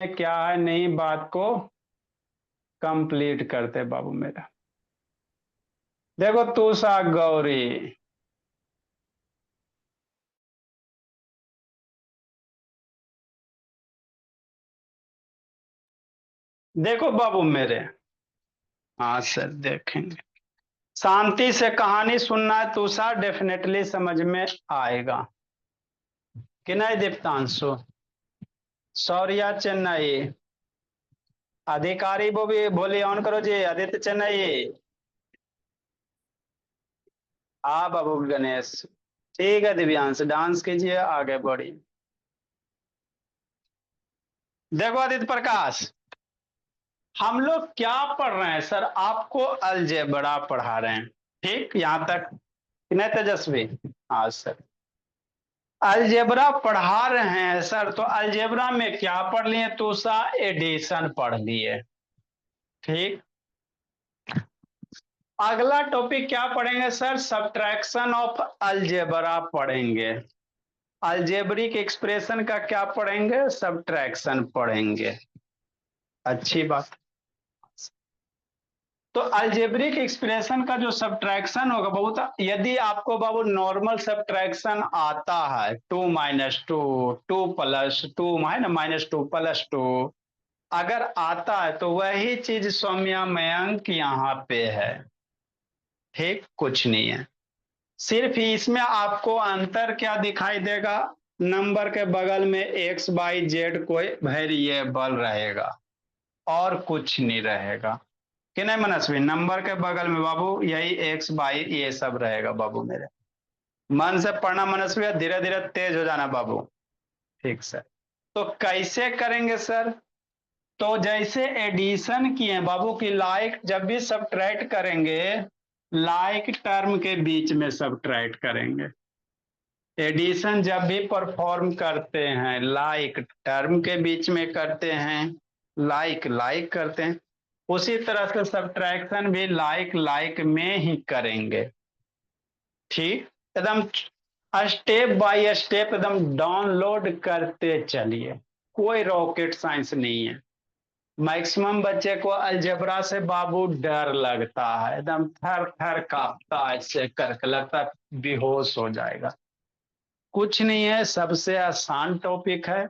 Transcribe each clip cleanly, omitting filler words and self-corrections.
क्या है, नई बात को कंप्लीट करते बाबू मेरा। देखो तूषा गौरी, देखो बाबू मेरे। हाँ सर देखेंगे। शांति से कहानी सुनना है तूषा, डेफिनेटली समझ में आएगा कि नहीं दीप्तांशु? शौर्या चेन्नई, अधिकारी वो भी बोली ऑन करो जी, आदित्य चेन्नई। हाँ बाबू गणेश। ठीक है दिव्यांश, डांस कीजिए, आगे बढ़ी। देखो आदित्य प्रकाश, हम लोग क्या पढ़ रहे हैं सर? आपको अलजेब्रा पढ़ा रहे हैं, ठीक यहाँ तक कि नहीं तेजस्वी? हाँ सर, अलजेब्रा पढ़ा रहे हैं सर। तो अलजेब्रा में क्या पढ़ लिए? तुषा एडिशन पढ़ लिए, ठीक। अगला टॉपिक क्या पढ़ेंगे सर? सब्ट्रैक्शन ऑफ अलजेब्रा पढ़ेंगे। अलजेब्रिक एक्सप्रेशन का क्या पढ़ेंगे? सब्ट्रैक्शन पढ़ेंगे। अच्छी बात। तो अलजेब्रिक एक्सप्रेशन का जो सब्ट्रैक्शन होगा बहुत, यदि आपको बाबू नॉर्मल सब्ट्रैक्शन आता है, 2 - 2, 2 + 2 है ना, -2 + 2, अगर आता है तो वही चीज सौम्या मयंक यहाँ पे है, ठीक। कुछ नहीं है, सिर्फ इसमें आपको अंतर क्या दिखाई देगा? नंबर के बगल में XYZ कोई वेरिएबल रहेगा और कुछ नहीं रहेगा कि नहीं मनस्वी? नंबर के बगल में बाबू यही XY ये सब रहेगा बाबू मेरे। मन से पढ़ना मनस्वी, धीरे धीरे तेज हो जाना बाबू, ठीक सर। तो कैसे करेंगे सर? तो जैसे एडिशन किए बाबू की, लाइक जब भी सब्ट्रैक्ट करेंगे, लाइक टर्म के बीच में सब्ट्रैक्ट करेंगे। एडिशन जब भी परफॉर्म करते हैं, लाइक टर्म के बीच में करते हैं, लाइक लाइक करते हैं। उसी तरह से सब्ट्रैक्शन भी लाइक लाइक में ही करेंगे, ठीक। एकदम स्टेप बाय स्टेप एकदम डाउनलोड करते चलिए, कोई रॉकेट साइंस नहीं है। मैक्सिमम बच्चे को अलजेब्रा से बाबू डर लगता है, एकदम थर थर कांपता है, ऐसे करके लगता है बेहोश हो जाएगा। कुछ नहीं है, सबसे आसान टॉपिक है।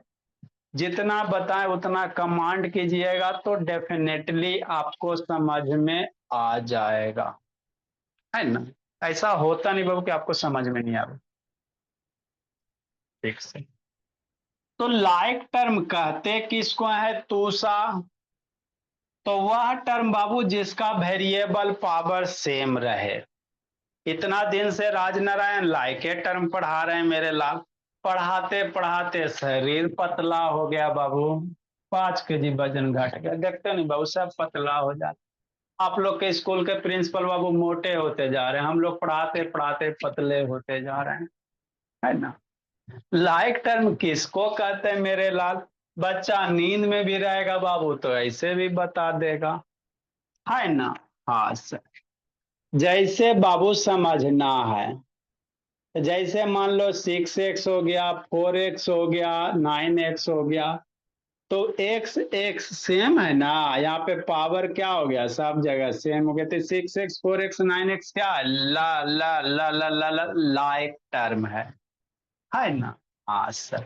जितना बताएं उतना कमांड कीजिएगा तो डेफिनेटली आपको समझ में आ जाएगा, है ना? ऐसा होता नहीं बाबू कि आपको समझ में नहीं आ रहा, ठीक से। तो लाइक टर्म कहते किसको है तूषा? तो वह टर्म बाबू जिसका वेरिएबल पावर सेम रहे। इतना दिन से राजनारायण लाइके टर्म पढ़ा रहे हैं मेरे लाल। पढ़ाते पढ़ाते शरीर पतला हो गया बाबू, 5 kg वजन घट गया। देखते नहीं बाबू, सब पतला हो जाता। आप लोग के स्कूल के प्रिंसिपल बाबू मोटे होते जा रहे हैं, हम लोग पढ़ाते पढ़ाते पतले होते जा रहे हैं, है ना? लाइक टर्म किसको कहते हैं मेरे लाल? बच्चा नींद में भी रहेगा बाबू तो ऐसे भी बता देगा, है ना? हाँ सर, जैसे बाबू समझना है। जैसे मान लो 6x हो गया, 4x हो गया, 9x हो गया, तो x x सेम है ना, यहाँ पे पावर क्या हो गया? सब जगह सेम हो गया। तो 6x 4x 9x क्या है? ला ला ला ला ला ला लाइक टर्म है ना? हाँ सर,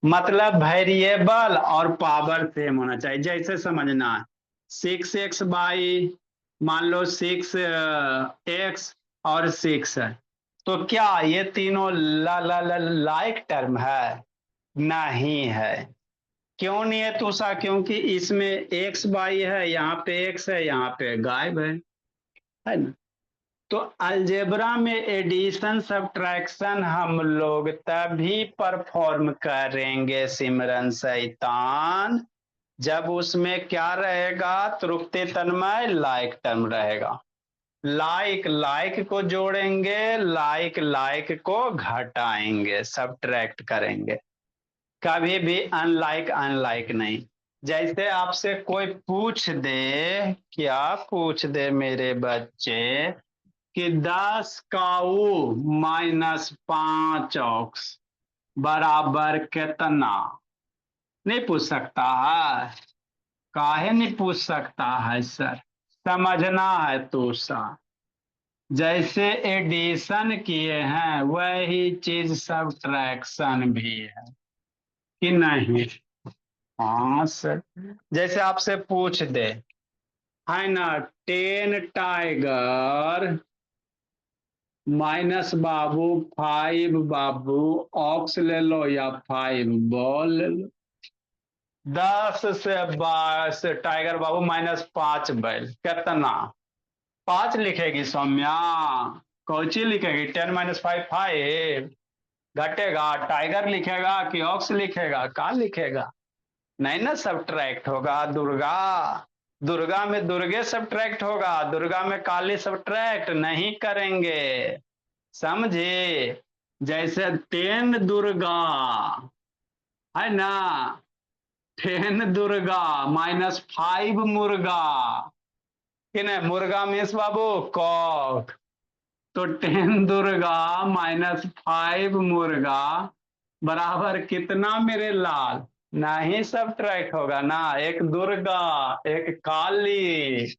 मतलब वेरिएबल और पावर सेम होना चाहिए। जैसे समझना है, 6x/, मान लो 6x और 6 है, तो क्या ये तीनों ला ला ला लाइक टर्म है? नहीं है। क्यों नहीं है तुषा? क्योंकि इसमें x/y है, यहाँ पे x है, यहाँ पे गायब है ना? तो अलजेब्रा में एडिशन सब्ट्रैक्शन हम लोग तभी परफॉर्म करेंगे सिमरन शैतान, जब उसमें क्या रहेगा? त्रुक्ति तन्मय लाइक टर्म रहेगा। लाइक लाइक को जोड़ेंगे, लाइक लाइक को घटाएंगे, सब्ट्रैक्ट करेंगे, कभी भी अनलाइक अनलाइक नहीं। जैसे आपसे कोई पूछ दे, क्या पूछ दे मेरे बच्चे, कि 10 - 5 ऑक्स बराबर कितना? नहीं पूछ सकता है? काहे नहीं पूछ सकता है सर? समझना है तो सा, जैसे एडिशन किए हैं वही चीज सब्ट्रैक्शन भी है कि नहीं? हाँ सर। जैसे आपसे पूछ दे, है ना, 10 टाइगर माइनस बाबू 5 बाबू, ऑक्स ले लो या 5 बॉल ले लो। 10 से 22 टाइगर बाबू माइनस 5 बैल कितना? 5 लिखेगी सौम्या? कौची लिखेगी? 10 - 5 5 घटेगा। टाइगर लिखेगा कि ऑक्स लिखेगा? का लिखेगा? नहीं ना सब्ट्रैक्ट होगा दुर्गा। दुर्गा में दुर्गे सब्ट्रैक्ट होगा, दुर्गा में काली सब्ट्रैक्ट नहीं करेंगे। समझे? जैसे 10 दुर्गा है ना, 10 दुर्गा माइनस 5 मुर्गा, कि नहीं? मुर्गा मीन्स बाबू कॉक। तो 10 दुर्गा माइनस 5 मुर्गा बराबर कितना मेरे लाल? नहीं सब्ट्रैक्ट होगा ना। एक दुर्गा, एक काली,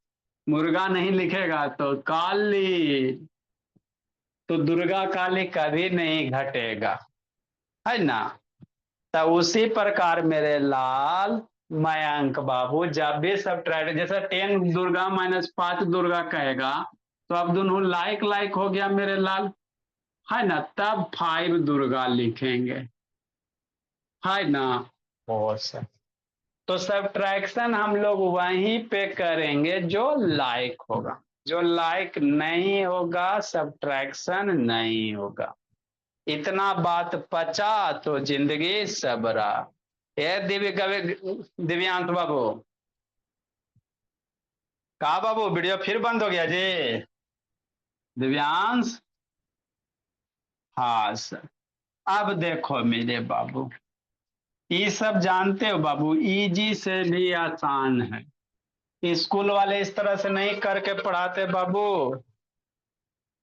मुर्गा नहीं लिखेगा तो काली, तो दुर्गा काली कभी नहीं घटेगा, है ना? तो उसी प्रकार मेरे लाल मयंक बाबू, जब भी सब्ट्रैक्ट, जैसे 10 दुर्गा माइनस 5 दुर्गा कहेगा तो अब दोनों लाइक लाइक हो गया मेरे लाल, है ना? तब 5 दुर्गा लिखेंगे, है ना? ओ सर, तो सब्ट्रैक्शन हम लोग वहीं पे करेंगे जो लाइक होगा। जो लाइक नहीं होगा सब्ट्रैक्शन नहीं होगा। इतना बात पचा तो जिंदगी सबरा। ये दिव्य कवि, दिव्यांश बाबू, कहा बाबू वीडियो फिर बंद हो गया जी? दिव्यांश, हाँ सर। अब देखो मेरे बाबू, ये सब जानते हो बाबू, इजी से भी आसान है। स्कूल वाले इस तरह से नहीं करके पढ़ाते बाबू,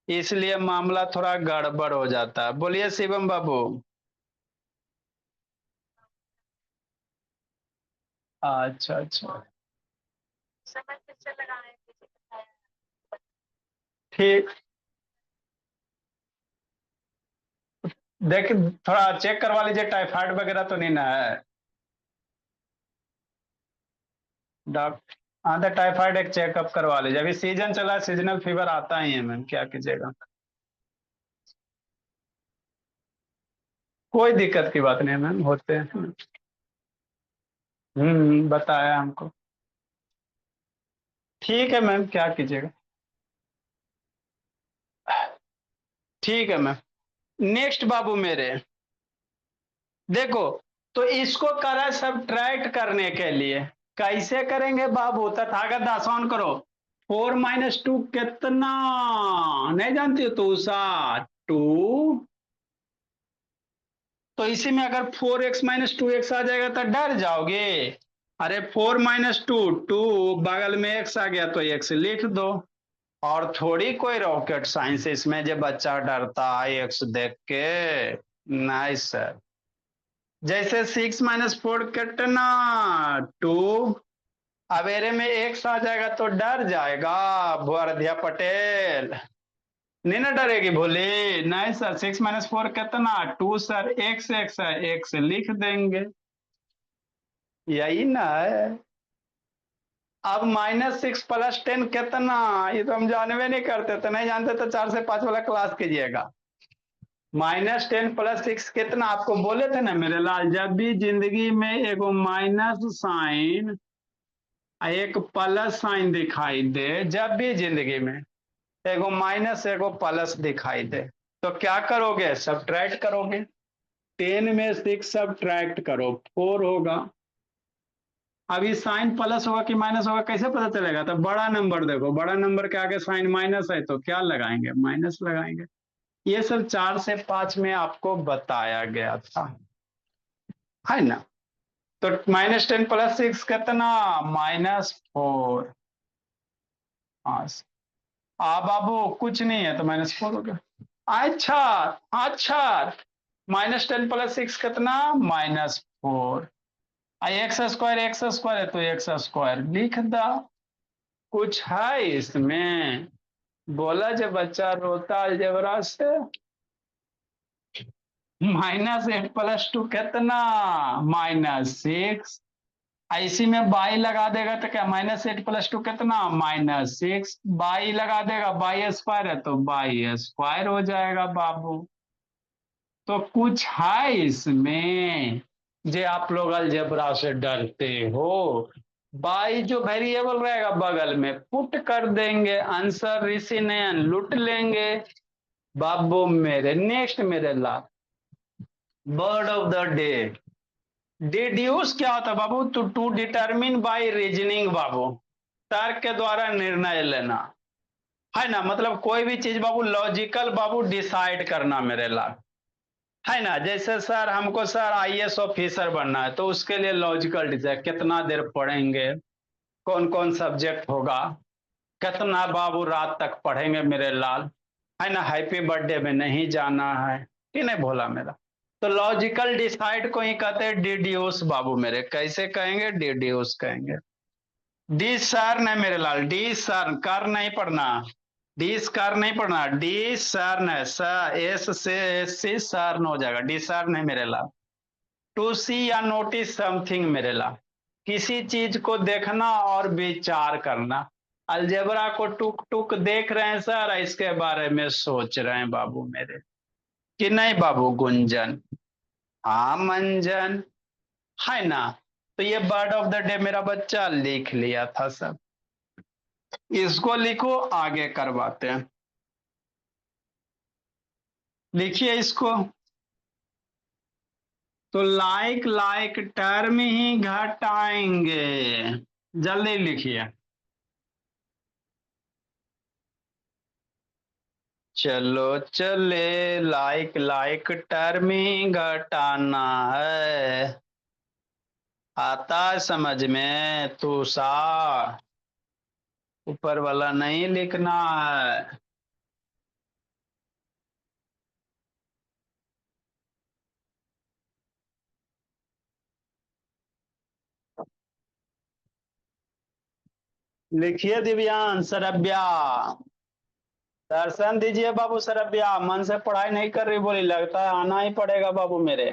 इसलिए मामला थोड़ा गड़बड़ हो जाता है। बोलिए शिवम बाबू। अच्छा अच्छा, ठीक। देख, थोड़ा चेक करवा लीजिए टाइफाइड वगैरह तो नहीं ना है डॉक्टर? हाँ तो टाइफाइड एक चेकअप करवा लीजिए, अभी सीजन चला है, सीजनल फीवर आता ही है मैम, क्या कीजिएगा। कोई दिक्कत की बात नहीं है मैम, होते हैं। बताया हमको। ठीक है मैम, क्या कीजिएगा। ठीक है मैम। नेक्स्ट बाबू मेरे, देखो, तो इसको करा सब्ट्रैक्ट करने के लिए कैसे करेंगे बाबू? तथागत आसान करो। 4 - 2 कितना? नहीं जानती हो तो उषा? 2। तो इसी में अगर 4x - 2x आ जाएगा तो डर जाओगे? अरे 4 - 2 बगल में x आ गया तो x लिख दो। और थोड़ी कोई रॉकेट साइंस इसमें जो बच्चा डरता है एक्स देख के। नहीं सर। जैसे 6 - 4 कितना? 2। अवेरे में एक्स आ जाएगा तो डर जाएगा भुआरधिया पटेल? नहीं ना डरेगी भोली? नहीं सर, 6 - 4 कितना? 2 सर, एक्स एक्स है, एक्स लिख देंगे। यही ना है। अब -6 + 10 कितना? ये तो हम जानवे नहीं करते, तो नहीं जानते तो 4 से 5 वाला क्लास कीजिएगा। -10 + 6 कितना? आपको बोले थे ना मेरे लाल, जब भी जिंदगी में एगो माइनस साइन एक प्लस साइन दिखाई दे, जब भी जिंदगी में एगो माइनस एगो प्लस दिखाई दे, तो क्या करोगे? सब्ट्रैक्ट करोगे। 10 में 6 सब्ट्रैक्ट करो, 4 होगा। अभी साइन प्लस होगा कि माइनस होगा कैसे पता चलेगा? तो बड़ा नंबर देखो, बड़ा नंबर के आगे साइन माइनस है तो क्या लगाएंगे? माइनस लगाएंगे। ये सब 4 से 5 में आपको बताया गया था, है ना? तो -10 + 6 कितना? -4। हाँ। बाबू कुछ नहीं है तो -4 हो गया। अच्छा, अच्छा। -10 + 6 कितना? -4। एक्स स्क्वायर है तो एक्स स्क्वायर लिख दो। कुछ है इसमें? बोला जब बच्चा रोता अलजेब्रा से। -8 + 2 कितना? -6। इसी में बाई लगा देगा तो क्या, -8 + 2 कितना? -6। बाई लगा देगा, बाई स्क्वायर है तो बाई स्क्वायर हो जाएगा बाबू। तो कुछ है इसमें जे आप लोग अलजेब्रा से डरते हो? बाई जो वेरिएबल रहेगा बगल में पुट कर देंगे, आंसर ऋषि नयन लूट लेंगे बाबू मेरे। नेक्स्ट मेरे ला, word of the day. Deduce क्या होता है बाबू? टू डिटरमिन बाय रीजनिंग बाबू, तर्क के द्वारा निर्णय लेना, है ना। मतलब कोई भी चीज बाबू लॉजिकल बाबू डिसाइड करना मेरे ला, है ना। जैसे सर हमको सर आईएएस ऑफिसर बनना है तो उसके लिए लॉजिकल डिसाइड, कितना देर पढ़ेंगे, कौन कौन सब्जेक्ट होगा, कितना बाबू रात तक पढ़ेंगे मेरे लाल, है ना। हैप्पी बर्थडे में नहीं जाना है कि नहीं भोला मेरा। तो लॉजिकल डिसाइड को ही कहते हैं डिड्यूस बाबू मेरे। कैसे कहेंगे? डिड्यूस कहेंगे। डी सर नहीं मेरे लाल, डी सर कर नहीं पढ़ना, डी कर नहीं पढ़ना, डी सर है सर, एस से एस सी सर हो जाएगा, डी सर नहीं मेरे लाल। टू सी या नोटिस समथिंग मेरे लाल, किसी चीज को देखना और विचार करना। अलजेब्रा को टुक टुक देख रहे हैं सर, इसके बारे में सोच रहे हैं बाबू मेरे, कि नहीं बाबू गुंजन? हाँ मंजन, है ना। तो ये वर्ड ऑफ द डे मेरा बच्चा लिख लिया था सब। इसको लिखो, आगे करवाते हैं। लिखिए इसको। तो लाइक लाइक टर्म ही घटाएंगे, जल्दी लिखिए। चलो चले, लाइक लाइक टर्म ही घटाना है। आता है समझ में तू सा? ऊपर वाला नहीं लिखना है। लिखिए दिव्यांश सरब्या। दर्शन दीजिए बाबू सरब्या, मन से पढ़ाई नहीं कर रही बोली, लगता है आना ही पड़ेगा बाबू मेरे।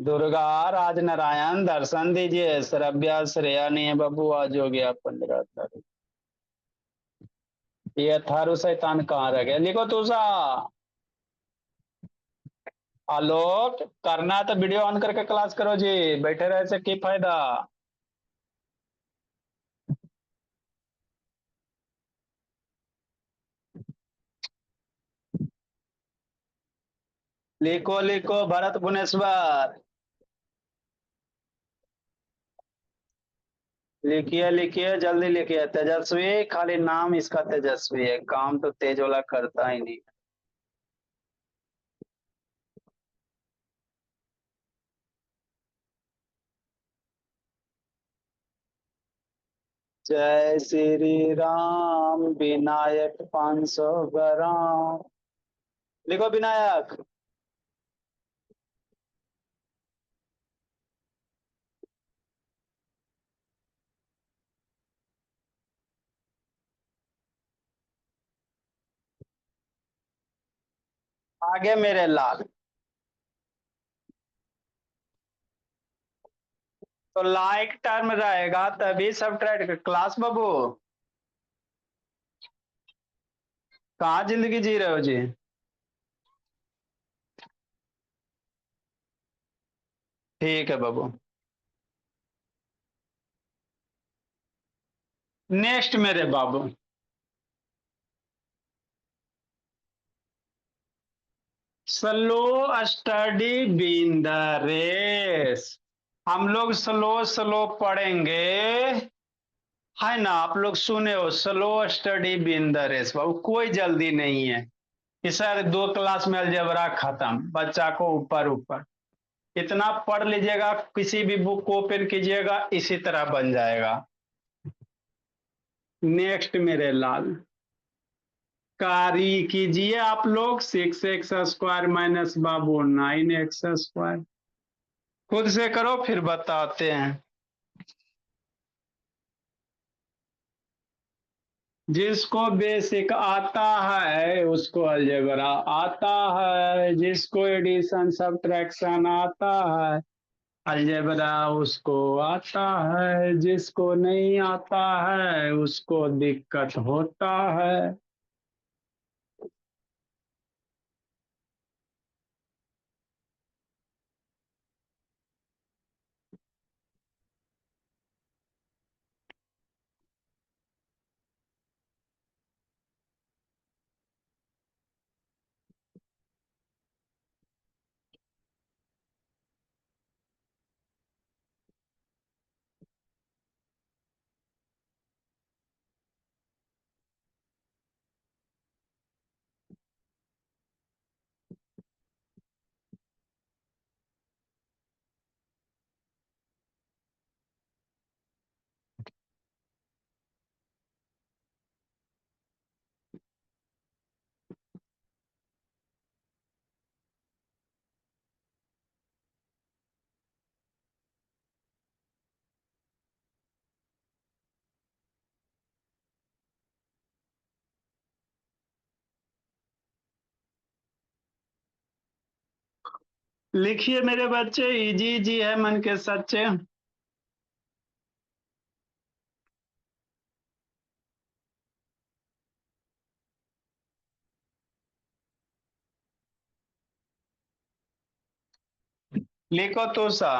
दुर्गा राज नारायण दर्शन दीजिए। सरब्या श्रेया नहीं है बाबू, आज हो गया 15 तारीख। ये थारू शैतान कहाँ रह गया? लिखो तुषा। आलोक, करना है तो वीडियो ऑन करके क्लास करो जी, बैठे रहे से की फायदा। लिखो लिखो भरत भुवनेश्वर। लिखिए लिखिए जल्दी लिखिए। तेजस्वी, खाली नाम इसका तेजस्वी है, काम तो तेज वाला करता ही नहीं। जय श्री राम विनायक 500 ग्राम। लिखो विनायक। आगे मेरे लाल। तो लाइक टर्म रहेगा तभी सब्ट्रैक्ट क्लास बाबू। कहाँ जिंदगी जी रहे हो जी? ठीक है बाबू। नेक्स्ट मेरे बाबू, slow study been the race. हम लोग स्लो स्लो पढ़ेंगे, है ना। आप लोग सुने हो slow study been the race बाबू, कोई जल्दी नहीं है कि सर 2 क्लास में अलजेब्रा खत्म, बच्चा को ऊपर ऊपर इतना पढ़ लीजिएगा, किसी भी बुक को ओपन कीजिएगा इसी तरह बन जाएगा। नेक्स्ट मेरे लाल, कारी कीजिए आप लोग। 6x² माइनस बाबू 9x²। खुद से करो फिर बताते हैं। जिसको बेसिक आता है उसको अलजेब्रा आता है, जिसको एडिशन सब्ट्रैक्शन आता है अलजेब्रा उसको आता है, जिसको नहीं आता है उसको दिक्कत होता है। लिखिए मेरे बच्चे, इजी इजी है मन के सच्चे। लिखो तो सा।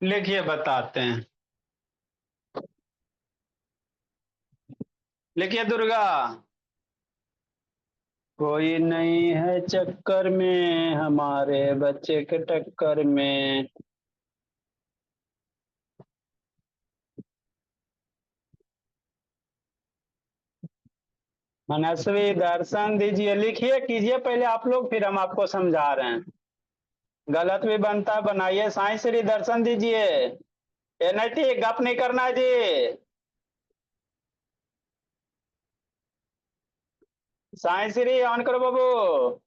लिखिए बताते हैं। लिखिए दुर्गा। कोई नहीं है चक्कर में हमारे बच्चे के टक्कर में। मनस्वी दर्शन दीजिए। लिखिए कीजिए पहले आप लोग, फिर हम आपको समझा रहे हैं। गलत भी बनता है बनाइए। साईं श्री दर्शन दीजिए। ये नहीं ठीक, गप नहीं करना है जी। साईं श्री ऑन करो बाबू।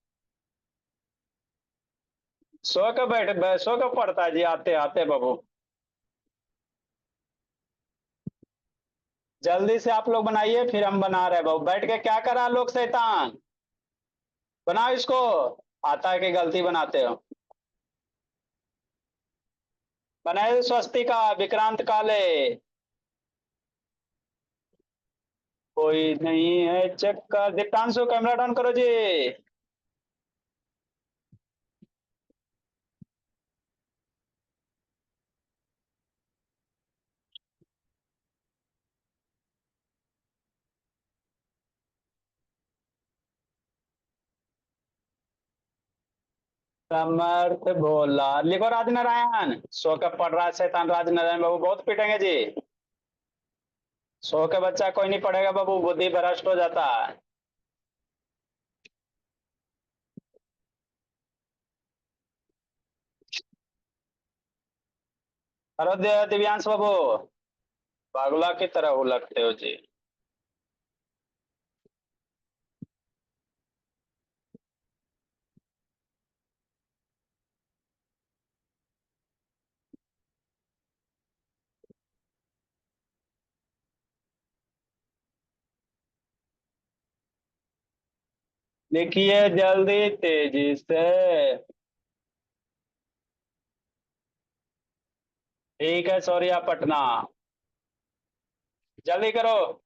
सो के पड़ता है जी आते आते बाबू। जल्दी से आप लोग बनाइए, फिर हम बना रहे हैं बाबू। बैठ के क्या करा लोग शैतान। बनाओ इसको। आता है कि गलती बनाते हो। बनाए स्वस्तिका विक्रांत काले। कोई नहीं है चक्कर। दीप्तांशु कैमरा डाउन करो जी। समर्थ भोला। लिखो राज नारायण। सो के पढ़ रहा है शैतान राज नारायण बाबू, बहुत पीटेंगे जी। सो के बच्चा कोई नहीं पढ़ेगा बाबू, बुद्धि भ्रष्ट हो जाता है। अरे दिव्यांश बाबू, पागला की तरह हो लगते हो जी। लिखिए जल्दी तेजी से। ठीक है सौर्या पटना, जल्दी करो।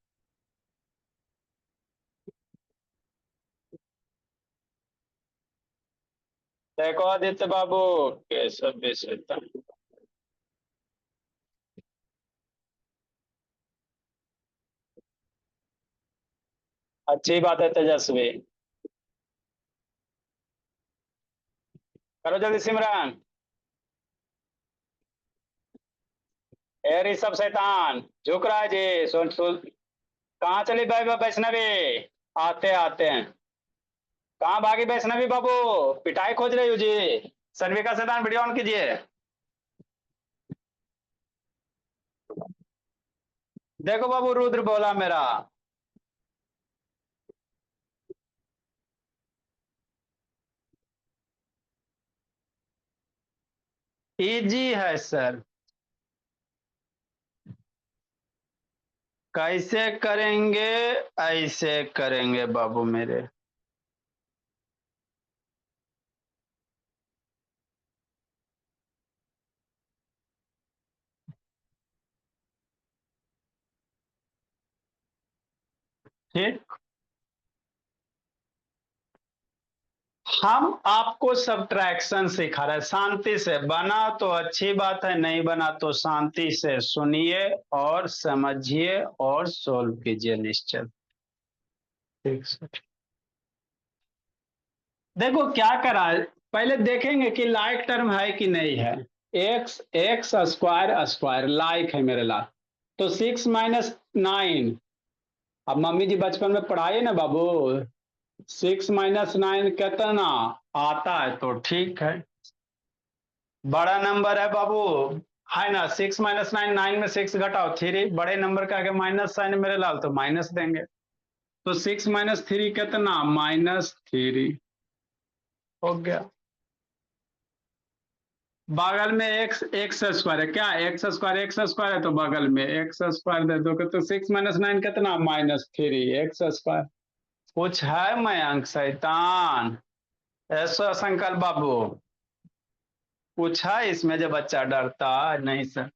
देखो आदित्य बाबू, केशव विश्वता। अच्छी बात है तेजस्वी। करो जल्दी सिमरन। ए ऋषभ शैतान, झुक रहा है जी। सुन सुन। कहाँ चली वैष्णवी? आते आते हैं। कहाँ भागी वैष्णवी बाबू? पिटाई खोज रही हो जी। सन्विका शैतान वीडियो ऑन कीजिए। देखो बाबू, रुद्र बोला मेरा। इजी है सर। कैसे करेंगे? ऐसे करेंगे बाबू मेरे। ठीक। हम आपको सब्ट्रैक्शन सिखा रहे हैं, शांति से। बना तो अच्छी बात है, नहीं बना तो शांति से सुनिए और समझिए और सोल्व कीजिए निश्चय। ठीक सर। देखो क्या करा है, पहले देखेंगे कि लाइक टर्म है कि नहीं है। X x square square like है मेरे लाल। तो 6 - 9। अब मम्मी जी बचपन में पढ़ाए ना बाबू। 6 - 9 कितना आता है? तो ठीक है, बड़ा नंबर है बाबू। है ना? 6 - 9, 9 में 6 घटाओ 3, बड़े नंबर का आगे माइनस साइन मेरे लाल, तो माइनस देंगे। तो 6 - 3 कितना? -3। हो गया। बगल में एक्स एक्स स्क्वायर है क्या? एक्स स्क्वायर है तो बगल में एक्स स्क्वायर दे दोगे तो 6 - 9 कितना? -3 एक्स स्क्वायर। कुछ है मयंक शैतान? ऐसा संकल्प बाबू, कुछ है इसमें जो बच्चा डरता है? नहीं सर।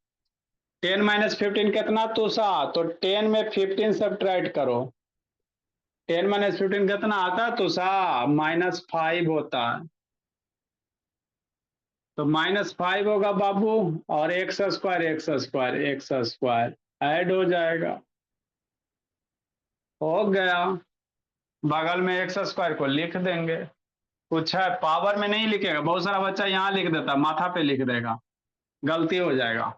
10 - 15 कितना तुषा? तो 10 में 15 सब्ट्रैक्ट करो। 10 - 15 कितना आता है तुषा? -5 होता है। तो -5 होगा बाबू। और एक्स स्क्वायर ऐड हो जाएगा। हो गया। बगल में एक्स स्क्वायर को लिख देंगे। कुछ है, पावर में नहीं लिखेगा। बहुत सारा बच्चा यहाँ लिख देता, माथा पे लिख देगा, गलती हो जाएगा।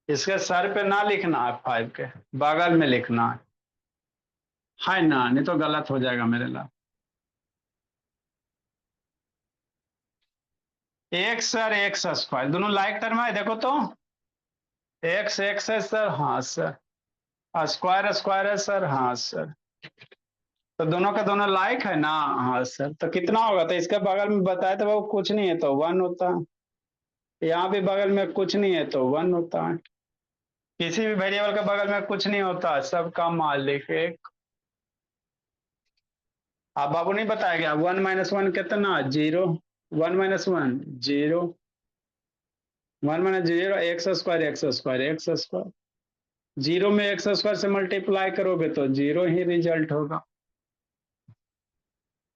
इसके सर पे ना लिखना है, 5 के बगल में लिखना है ना? नहीं तो गलत हो जाएगा मेरे ला। एक्स सर एक्स स्क्वायर दोनों लाइक टर्म है, देखो तो। एक्स एक्स है सर, हाँ सर। स्क्वायर स्क्वायर है सर, हाँ सर। तो दोनों का दोनों लाइक है ना? हाँ सर। तो कितना होगा? तो इसके बगल में बताया तो वो कुछ नहीं है तो 1 होता है। यहाँ भी बगल में कुछ नहीं है तो 1 होता है। किसी भी वेरिएबल के बगल में कुछ नहीं होता, सबका मालिक एक। आप बाबू नहीं बताया गया? 1 - 1 कितना? 0। 1 - 1 0। 1 - 0 एक्स स्क्वायर। 0 में एक्स स्क्वायर से मल्टीप्लाई करोगे तो 0 ही रिजल्ट होगा।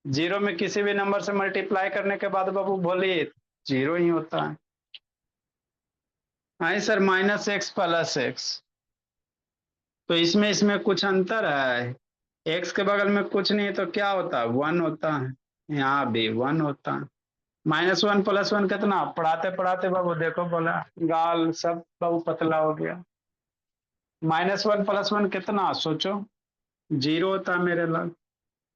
0 में किसी भी नंबर से मल्टीप्लाई करने के बाद बाबू बोलिए 0 ही होता है। हाँ सर, -x + x। तो इसमें इसमें कुछ अंतर है। एक्स के बगल में कुछ नहीं है तो क्या होता है? 1 होता है। यहाँ भी 1 होता है। -1 + 1 कितना? पढ़ाते पढ़ाते बाबू देखो बोला, गाल सब बाबू पतला हो गया। -1 + 1 कितना? सोचो। 0 होता है मेरे लग।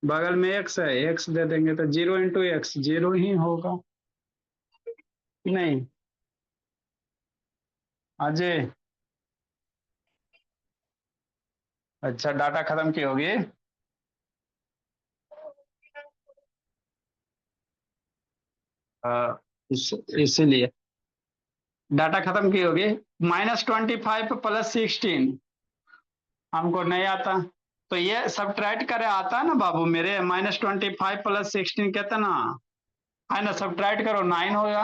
बगल में एक्स है, एक्स दे देंगे तो 0 × x 0 ही होगा। नहीं। हाँ जी। अच्छा, डाटा खत्म की होगी। इसीलिए डाटा खत्म की होगी। -25 + 16 हमको नहीं आता। तो ये सब्ट्रैक्ट करे आता है ना बाबू मेरे, -25 + 16 कितना है ना, सब्ट्रैक्ट करो 9 होगा।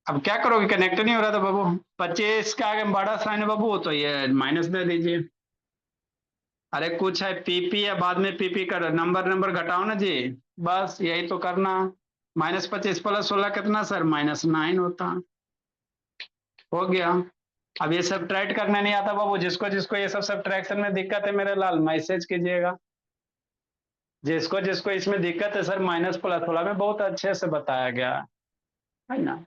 अब क्या करोगे, कनेक्ट नहीं हो रहा था बाबू। 25 का आगे बड़ा साइन है बाबू, तो ये माइनस दे दीजिए। अरे कुछ है पीपी है, बाद में पीपी कर नंबर नंबर घटाओ ना जी। बस यही तो करना। -25 + 16 कितना सर, -9 होता। हो गया। अब ये सब ट्राइट करना नहीं आता बाबू, जिसको जिसको ये सब सब्ट्रैक्शन में दिक्कत है मेरे लाल मैसेज कीजिएगा। जिसको जिसको इसमें दिक्कत है सर, माइनस प्लस वाला में बहुत अच्छे से बताया गया है ना।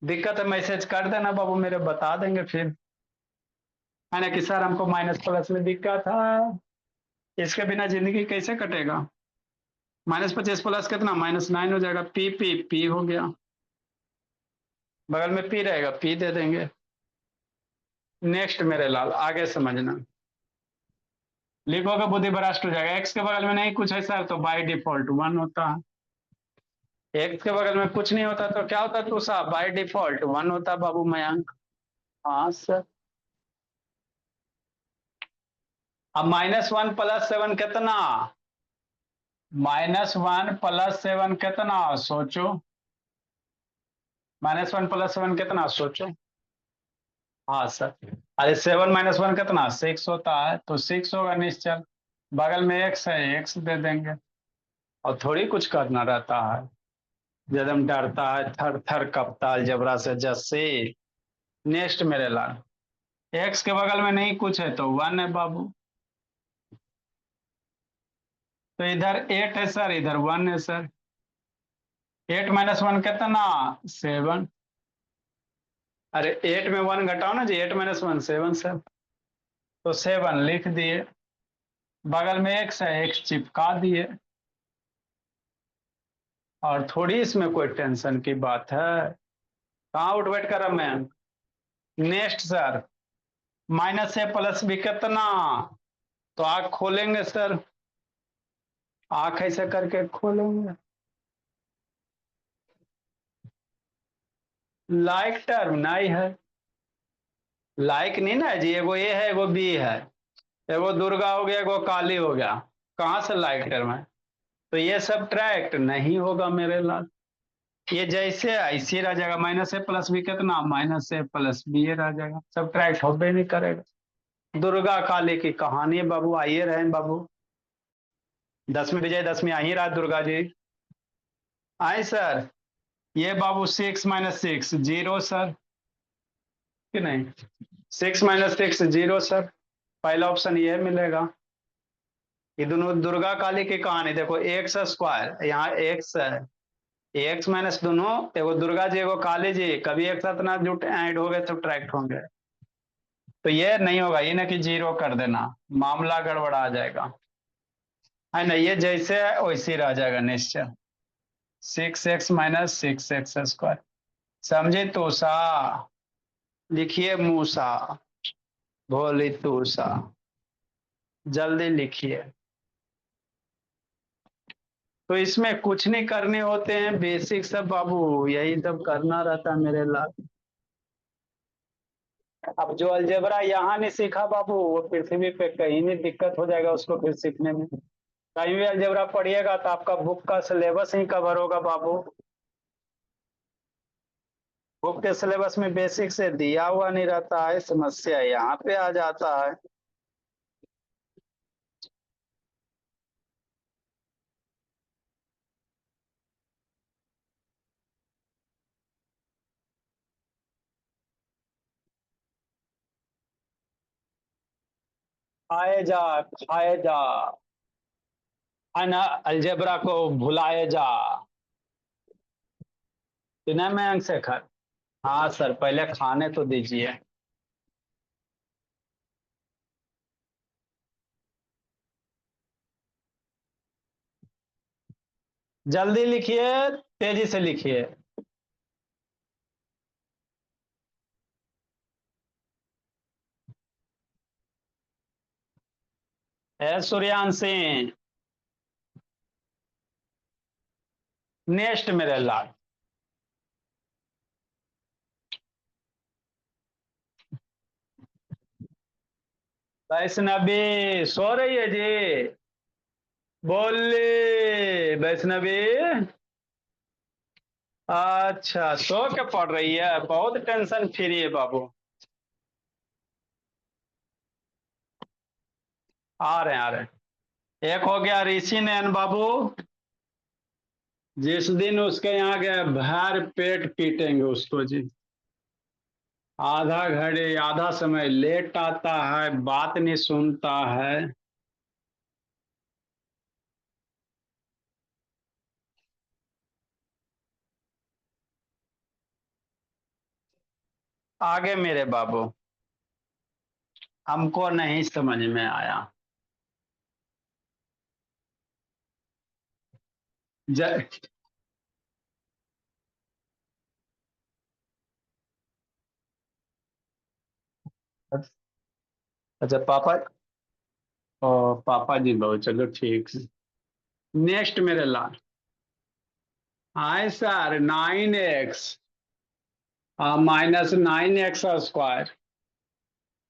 दिक्कत है मैसेज कर देना बाबू मेरे, बता देंगे फिर, है ना कि सर हमको माइनस प्लस में दिक्कत है, इसके बिना जिंदगी कैसे कटेगा। -25 प्लस कितना, -9 हो जाएगा। पी पी पी हो गया, बगल में पी रहेगा, पी दे देंगे। नेक्स्ट मेरे लाल, आगे समझना। लिखोगे बुद्धि भ्रष्ट हो जाएगा। एक्स के बगल में नहीं कुछ है सर, तो बाय डिफॉल्ट 1 होता है। एक्स के बगल में कुछ नहीं होता तो क्या होता, तो साहब बाय डिफॉल्ट 1 होता बाबू मयंक। हाँ सर। अब -1 + 7 कितना, -1 + 7 कितना सोचो, -1 + 7 कितना सोचो। हाँ सर। अरे 7 - 1 कितना, 6 होता है, तो 6 होगा निश्चल। बगल में एक्स है, एक्स दे देंगे। और थोड़ी कुछ करना रहता है। जदम डरता है थर थर कपता अलजबरा से जस्से। नेक्स्ट मेरे लाल, एक्स के बगल में नहीं कुछ है तो 1 है बाबू। तो इधर 8 है सर, इधर 1 है सर। 8 - 1 कितना, 7। अरे 8 में 1 घटाओ ना जी, 8 - 1 7 सर। तो 7 लिख दिए। बगल में एक्स है, एक्स चिपका दिए। और थोड़ी इसमें कोई टेंशन की बात है। कहाँ उठ बैठ कर मैं। नेक्स्ट सर, -A + B कितना, तो आंख खोलेंगे सर, आंख ऐसे करके खोलेंगे। लाइक टर्म नहीं है, लाइक नहीं ना जी, एगो ए है एगो बी है। एगो दुर्गा हो गया एगो काली हो गया, कहाँ से लाइक टर्म है। तो ये सब ट्रैक्ट नहीं होगा मेरे लाल। ये जैसे ऐसे रह जाएगा, -A + B कितना, -A + B रह जाएगा, सब ट्रैक्ट होबे नहीं करेगा। दुर्गा काली की कहानी है बाबू, आइए रहे बाबू। 10वीं विजय दशमी आ ही रहा दुर्गा जी। आए सर। ये बाबू 6 - 6 0 सर, कि नहीं। 6 - 6 0 सर, पहला ऑप्शन ये मिलेगा। ये दोनों दुर्गा काली की कहानी देखो, एक्स स्क्वायर यहाँ एक्स है, एक्स माइनस दोनों, एगो दुर्गा जी एगो काली जी, कभी एक साथ ना जुट ऐड हो गए सब ट्रैक्ट होंगे। तो ये नहीं होगा, ये ना कि 0 कर देना, मामला गड़बड़ा जाएगा, है ना। ये जैसे है वैसे रह जाएगा निश्चय। 6x - 6x² समझे तो सा। लिखिए मूसा, भोली तूसा, जल्दी लिखिए। तो इसमें कुछ नहीं करने होते हैं, बेसिक सब बाबू यही सब करना रहता है मेरे लाल। अब जो अलजेब्रा यहाँ नहीं सीखा बाबू, वो पृथ्वी पे कहीं नहीं दिक्कत हो जाएगा उसको फिर सीखने में। कहीं भी अलजेब्रा पढ़िएगा तो आपका बुक का सिलेबस ही कवर होगा बाबू। बुक के सिलेबस में बेसिक से दिया हुआ नहीं रहता है, समस्या यहाँ पे आ जाता है। खाए जा, खाए जा, है ना, अलजेब्रा को भुलाए जा। विनय मयंक शेखर। हाँ सर, पहले खाने तो दीजिए। जल्दी लिखिए, तेजी से लिखिए। है सूर्यांशी। नेक्स्ट मेरे लाल। वैष्णवी सो रही है जी। बोली वैष्णवी। अच्छा सो के पढ़ रही है, बहुत टेंशन फ्री है बाबू। आ रहे हैं आ रहे हैं। एक हो गया ऋषि नयन बाबू। जिस दिन उसके यहाँ गए भर पेट पीटेंगे उसको जी। आधा घड़ी आधा समय लेट आता है, बात नहीं सुनता है। आगे मेरे बाबू। हमको नहीं समझ में आया। जय। अच्छा पापा। ओ पापा जी बहुत, चलो ठीक है। नेक्स्ट मेरे लाल। हाय सर 9x -9x²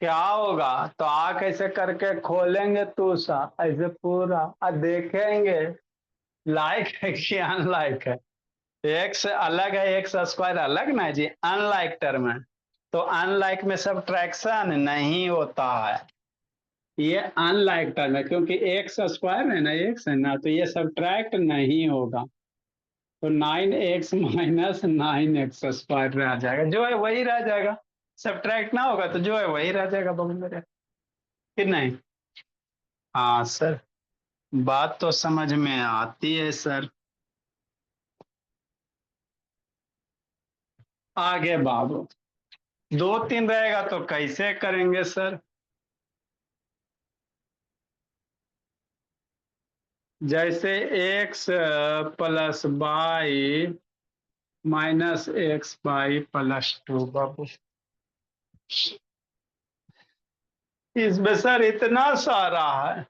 क्या होगा? तो आ कैसे करके खोलेंगे तूसा ऐसे पूरा और देखेंगे लाइक है कि अनलाइक है। एक्स अलग है, x² अलग ना जी, अनलाइक टर्म है। तो अनलाइक में सब्ट्रैक्शन नहीं होता है। ये अनलाइक टर्म है क्योंकि x² है ना, एक्स है ना, तो ये सब्ट्रैक्ट नहीं होगा। तो 9x - 9x² रह जाएगा, जो है वही रह जाएगा। सब्ट्रैक्ट ना होगा तो जो है वही रह जाएगा बगल में, कि नहीं? हाँ सर, बात तो समझ में आती है सर। आगे बाबू। 2 3 रहेगा तो कैसे करेंगे सर? जैसे x + y - x/+2 बाबू। इसमें सर इतना सारा है।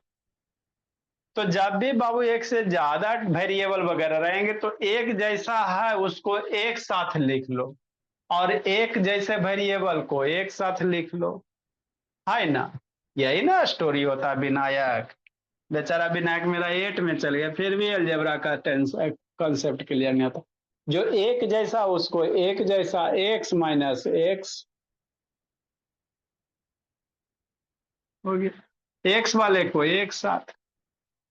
तो जब भी बाबू एक से ज्यादा वेरिएबल वगैरह रहेंगे तो एक जैसा है उसको एक साथ लिख लो, और एक जैसे वेरिएबल को एक साथ लिख लो, है ना? यही ना स्टोरी होता है विनायक। बेचारा विनायक मेरा 8 में चल गया, फिर भी अलजेब्रा का कॉन्सेप्ट क्लियर नहीं होता। जो एक जैसा उसको एक जैसा, x - x हो गया, एक्स वाले को एक साथ,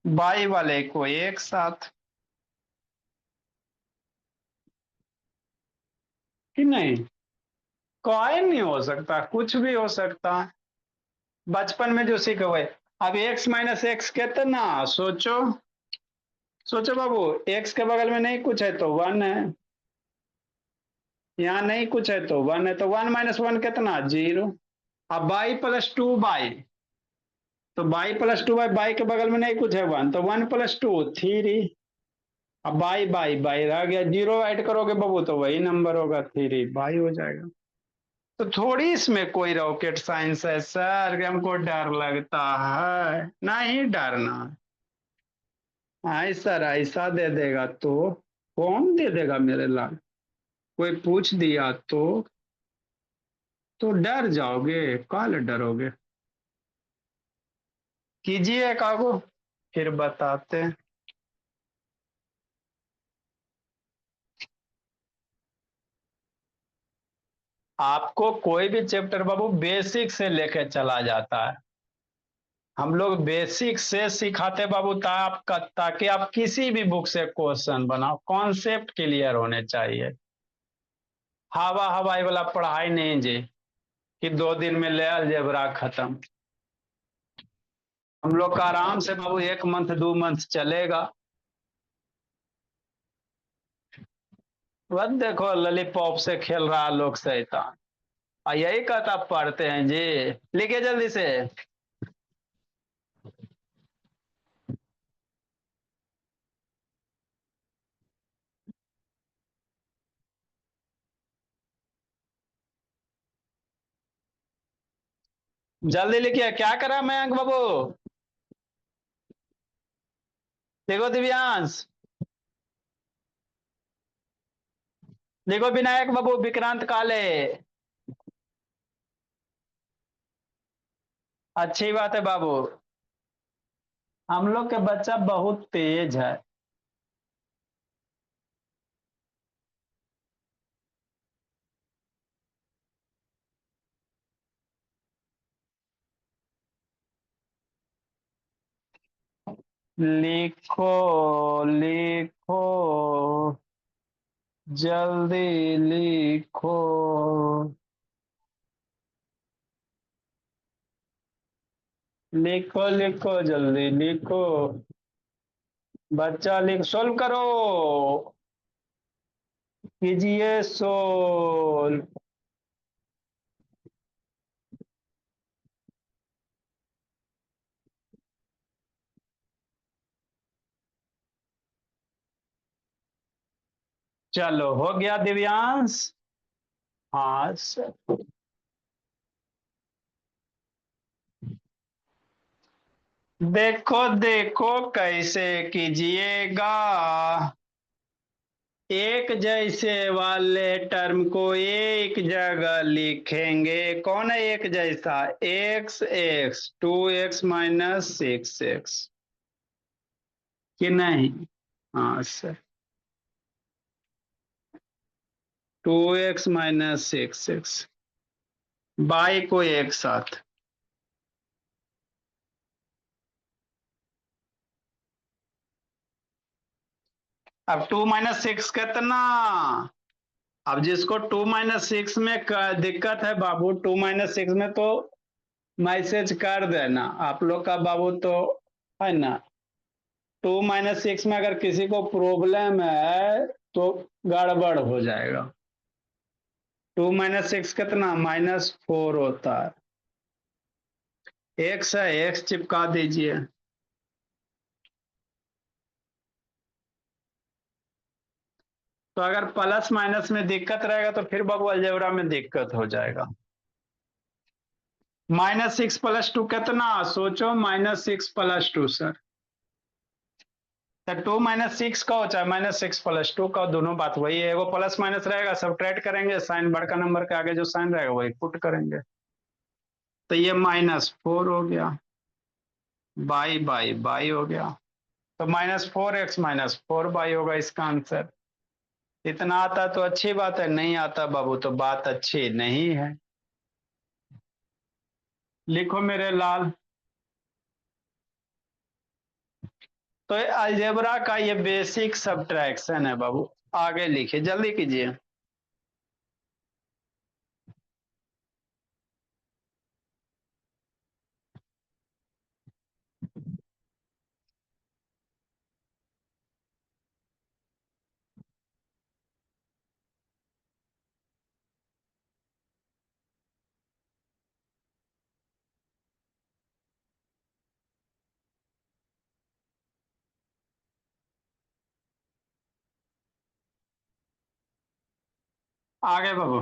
वाई वाले को एक साथ, कि नहीं? कोई नहीं हो सकता, कुछ भी हो सकता है। बचपन में जो सीखे हुए। अब x - x कितना, सोचो। सोचो बाबू। x के बगल में नहीं कुछ है तो 1 है, यहाँ नहीं कुछ है तो 1 है, तो 1 - 1 कितना, 0। अब y + 2y, तो y + 2y, बाई के बगल में नहीं कुछ है 1, तो 1 + 2 3। अब बाई बाई बाई रह गया, 0 ऐड करोगे बाबू तो वही नंबर होगा, 3 बाई हो जाएगा। तो थोड़ी इसमें कोई रॉकेट साइंस है सर कि हमको डर लगता है, नहीं डरना। ऐसा ऐसा दे देगा तो कौन दे देगा मेरे लाल? कोई पूछ दिया तो डर जाओगे, काल डरोगे? कीजिए कागो, फिर बताते हैं। आपको कोई भी चैप्टर बाबू बेसिक से लेके चला जाता है। हम लोग बेसिक से सिखाते बाबू ताकि आप किसी भी बुक से क्वेश्चन बनाओ, कॉन्सेप्ट क्लियर होने चाहिए। हवा हवाई वाला पढ़ाई नहीं जी, कि 2 दिन में ले अलजेब्रा खत्म। हम लोग का आराम से बाबू 1 मंथ 2 मंथ चलेगा। बस देखो ललीपॉप से खेल रहा लोग शैतान। और यही कहता पढ़ते हैं जी। लिखिए जल्दी से। जल्दी लिखिए, क्या करा मयंक बाबू? देखो दिव्यांश, देखो विनायक बाबू, विक्रांत काले। अच्छी बात है बाबू। हम लोग के बच्चा बहुत तेज है। लिखो लिखो, जल्दी लिखो। लिखो लिखो जल्दी लिखो। बच्चा लिख, सोल्व करो। कीजिए सोल्व। चलो हो गया दिव्यांश। हाँ सर। देखो देखो कैसे कीजिएगा। एक जैसे वाले टर्म को एक जगह लिखेंगे। कौन है एक जैसा? एक्स एक्स, 2x - 6x, कि नहीं? हाँ सर। 2x - 6x, बाई को एक साथ। अब 2 - 6 कितना? अब जिसको 2 - 6 में दिक्कत है बाबू, 2 - 6 में तो मैसेज कर देना आप लोग का बाबू, तो है ना। 2 - 6 में अगर किसी को प्रॉब्लम है तो गड़बड़ हो जाएगा। 2 - 6 कितना? -4 होता है। एक्स है, एक्स चिपका दीजिए। तो अगर प्लस माइनस में दिक्कत रहेगा तो फिर बाबू अलजेब्रा में दिक्कत हो जाएगा। -6 + 2 कितना? सोचो, -6 + 2 सर। तो 2 - 6 का हो चाहे -6 + 2 का, दोनों बात वही है। वो प्लस माइनस रहेगा, सब्ट्रैक्ट करेंगे, साइन बड़का नंबर के आगे जो साइन रहेगा वही पुट करेंगे। तो ये -4 हो गया। बाई बाई बाई हो गया। तो -4x - 4y होगा इसका आंसर। इतना आता तो अच्छी बात है, नहीं आता बाबू तो बात अच्छी नहीं है। लिखो मेरे लाल। तो अलजेब्रा का ये बेसिक सब्ट्रैक्शन है बाबू। आगे लिखिए, जल्दी कीजिए। आगे बाबू।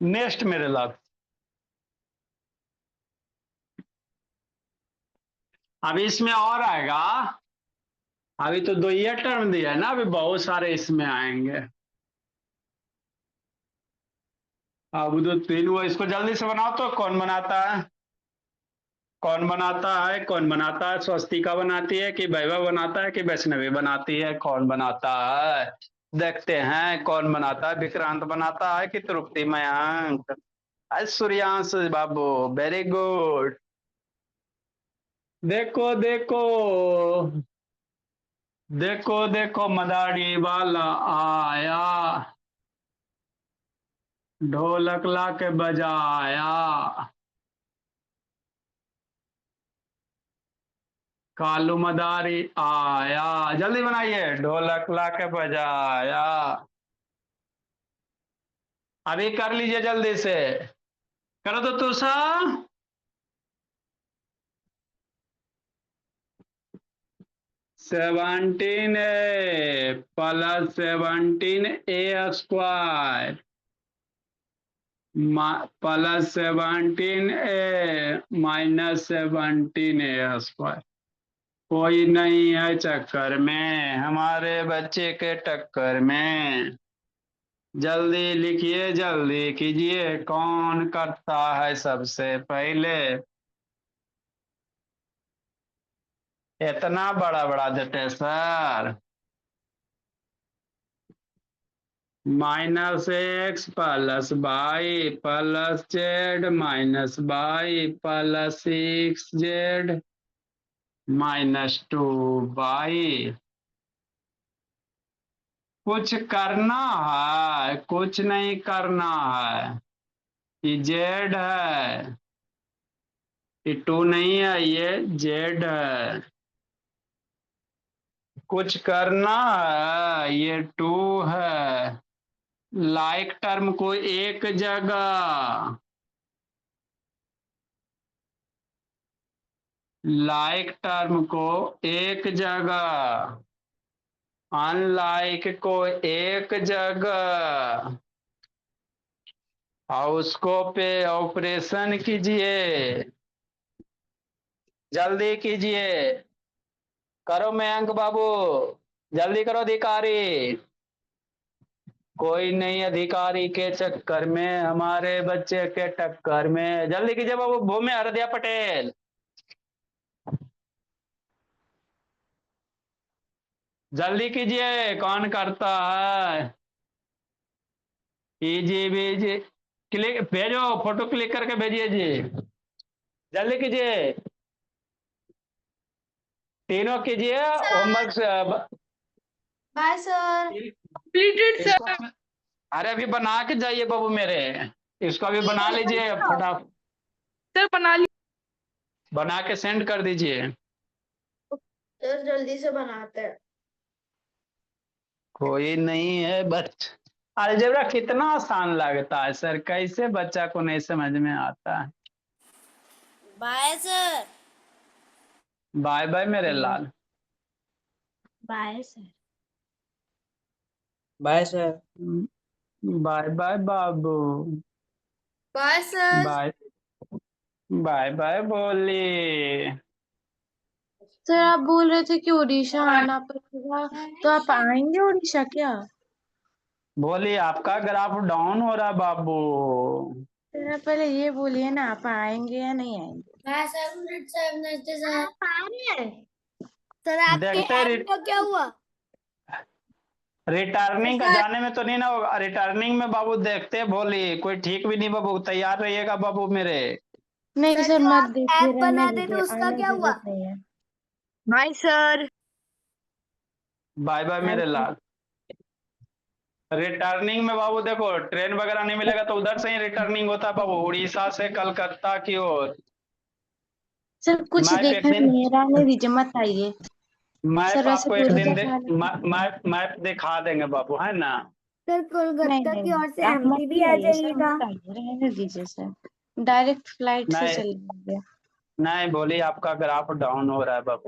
नेक्स्ट मेरे लाल। अभी इसमें और आएगा। अभी तो दो ये टर्म दिया है ना, अभी बहुत सारे इसमें आएंगे। अब तो तीन, वो इसको जल्दी से बनाओ। तो कौन बनाता है? कौन बनाता है? कौन बनाता है? स्वस्तिका बनाती है कि वैभव बनाता है कि वैष्णवी बनाती है? कौन बनाता है? देखते हैं कौन बनाता है। विक्रांत बनाता है कि तृप्ति मयंक? सूर्यांश बाबू, वेरी गुड। देखो देखो, देखो देखो मदारी वाला आया, ढोलक ला के बजाया। कालू मदारी आया। जल्दी बनाइए, ढोलक ला के बजाया। अभी कर लीजिए जल्दी से। करो तो tussah. 17a plus 17a² plus 17a minus 17a²। कोई नहीं है चक्कर में हमारे बच्चे के टक्कर में। जल्दी लिखिए, जल्दी कीजिए, कौन करता है सबसे पहले। इतना बड़ा बड़ा देते sir. -x plus y plus z minus y plus 6z minus 2y। कुछ करना है? कुछ नहीं करना है। ये z है, ये 2 नहीं है, ये z है। कुछ करना है, ये 2 है। लाइक टर्म को एक जगह, लाइक टर्म को एक जगह, अनलाइक को एक जगह, और उसको पे ऑपरेशन कीजिए। जल्दी कीजिए, करो मयंक बाबू, जल्दी करो अधिकारी। कोई नहीं अधिकारी के चक्कर में हमारे बच्चे के टक्कर में। जल्दी कीजिए बाबू, भूमि हरदिया पटेल। जल्दी कीजिए, कौन करता है? कीजिए भेजिए, क्लिक भेजो, फोटो क्लिक करके भेजिए जी। जल्दी कीजिए, तीनों कीजिए homework. Bye sir. Completed sir. अरे अभी बना के जाइए बाबू मेरे, इसको अभी बना लीजिए फटाफट, सर बना ली। बना के सेंड कर दीजिए। सर जल्दी से बनाते हैं। कोई नहीं है बच। अलजेब्रा कितना आसान लगता है सर, कैसे बच्चा को नहीं समझ में आता है। Bye sir. बाय बाय मेरे लाल। Bye sir. Bye sir. Bye bye बाबू। Bye sir. Bye bye bye बोली। सर आप बोल रहे थे कि उड़ीसा आना पड़ेगा, तो आप आएंगे उड़ीसा क्या? बोली आपका ग्राफ डाउन हो रहा बाबू। सर आप पहले ये बोलिए ना, आप आएंगे या नहीं आएंगे? Bye sir. आप आ रहे हैं? सर आपके देखते ऐप का क्या हुआ? रिटर्निंग का जाने में तो नहीं ना होगा। रिटर्निंग में बाबू देखते बोली, कोई ठीक भी नहीं बाबू, तैयार रहिएगा बाबू मेरे। नहीं सर जो मत आप देखिए, ऐप रहने बना दे तो दीजिए, उसका आने क्या की हुआ? जरूरत नहीं है। Bye sir. बाय बाय मेरे लाल। रिटर्निंग में बाबू देखो, ट्रेन वगैरह नहीं मिलेगा तो उधर से ही रिटर्निंग होता है बाबू, उड़ीसा से कलकत्ता की ओर। सर कुछ मैप एक देखना दिन, नहीं है, रहने दीजिए, मत आइए। मैप सर वैसे आपको एक दिन कोलकाता से आने की- मैप दिखा देंगे बाबू, है ना। सर नहीं कोलकाता नहीं की ओर से नहीं, आप एमपी मत भी ही आ आइए सर, जाइएगा। मत आइए, रहने दीजिए सर, डायरेक्ट फ्लाइट से नहीं चलेंगे। नहीं बोली आपका ग्राफ डाउन हो रहा है बाबू।